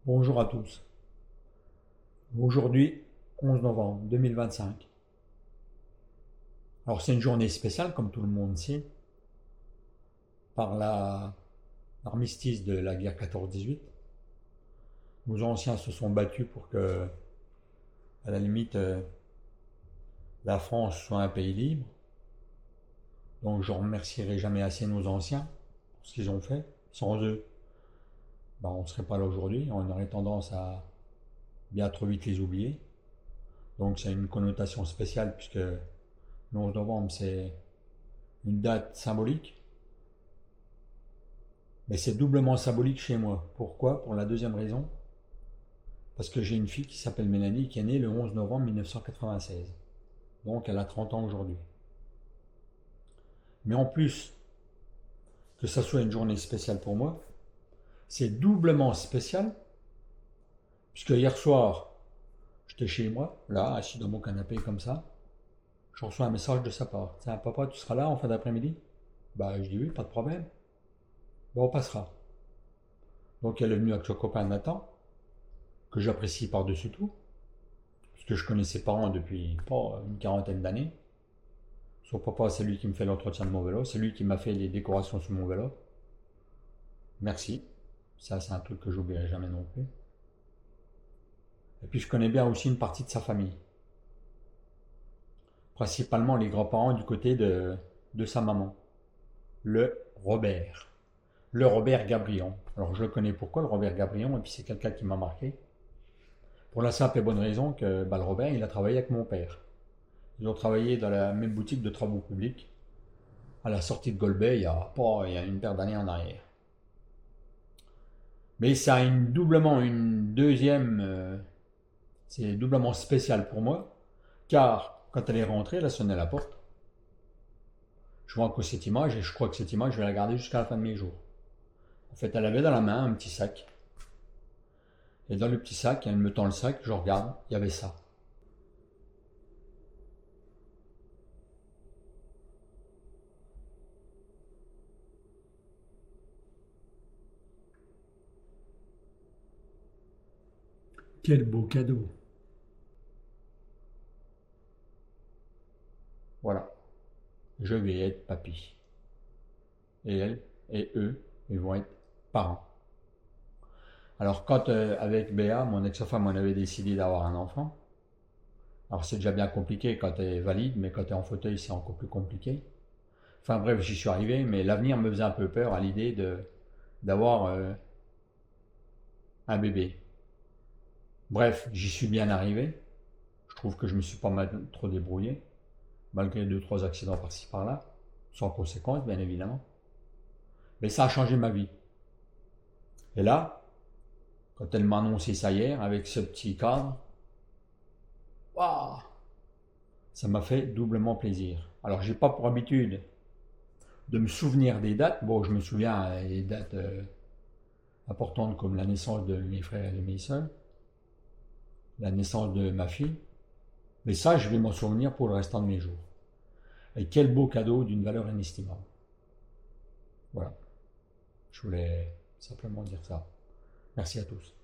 Bonjour à tous. Aujourd'hui, 11 novembre 2025. Alors c'est une journée spéciale, comme tout le monde sait, par l'armistice de la guerre 14-18. Nos anciens se sont battus pour que, à la limite, la France soit un pays libre. Donc je ne remercierai jamais assez nos anciens pour ce qu'ils ont fait. Sans eux, ben, on ne serait pas là aujourd'hui. On aurait tendance à bien trop vite les oublier. Donc c'est une connotation spéciale puisque le 11 novembre c'est une date symbolique. Mais c'est doublement symbolique chez moi. Pourquoi? Pour la deuxième raison. Parce que j'ai une fille qui s'appelle Mélanie qui est née le 11 novembre 1996. Donc elle a 30 ans aujourd'hui. Mais en plus que ça soit une journée spéciale pour moi, c'est doublement spécial puisque hier soir, j'étais chez moi, là, assis dans mon canapé comme ça. Je reçois un message de sa part. Tiens, papa, tu seras là en fin d'après-midi? Bah, je dis oui, pas de problème. Bon, on passera. Donc elle est venue avec son copain Nathan, que j'apprécie par-dessus tout, parce que je connais ses parents depuis pas une quarantaine d'années. Son papa, c'est lui qui me fait l'entretien de mon vélo, c'est lui qui m'a fait les décorations sur mon vélo. Merci. Ça, c'est un truc que j'oublierai jamais non plus. Et puis, je connais bien aussi une partie de sa famille. Principalement les grands-parents du côté de sa maman. Le Robert. Le Robert Gabrion. Alors, je le connais pourquoi, le Robert Gabrion, et puis c'est quelqu'un qui m'a marqué. Pour la simple et bonne raison que bah, le Robert, il a travaillé avec mon père. Ils ont travaillé dans la même boutique de travaux publics à la sortie de Golbet il y a une paire d'années en arrière. Mais ça a doublement une deuxième. C'est doublement spécial pour moi, car quand elle est rentrée, elle a sonné à la porte. Je vois encore cette image et je crois que cette image, je vais la garder jusqu'à la fin de mes jours. En fait, elle avait dans la main un petit sac. Et dans le petit sac, elle me tend le sac, je regarde, il y avait ça. Quel beau cadeau. Voilà, je vais être papy. Et elle, et eux, ils vont être parents. Alors quand avec Béa, mon ex-femme, on avait décidé d'avoir un enfant, alors c'est déjà bien compliqué quand tu es valide, mais quand tu es en fauteuil, c'est encore plus compliqué. Enfin bref, j'y suis arrivé, mais l'avenir me faisait un peu peur à l'idée d'avoir un bébé. Bref, j'y suis bien arrivé. Je trouve que je me suis pas mal trop débrouillé, malgré deux trois accidents par-ci par-là, sans conséquence bien évidemment. Mais ça a changé ma vie. Et là, quand elle m'a annoncé ça hier avec ce petit cadre, waouh, ça m'a fait doublement plaisir. Alors j'ai pas pour habitude de me souvenir des dates. Bon, je me souviens des dates importantes comme la naissance de mes frères et de mes soeurs, la naissance de ma fille. Mais ça, je vais m'en souvenir pour le restant de mes jours. Et quel beau cadeau d'une valeur inestimable. Voilà, je voulais simplement dire ça. Merci à tous.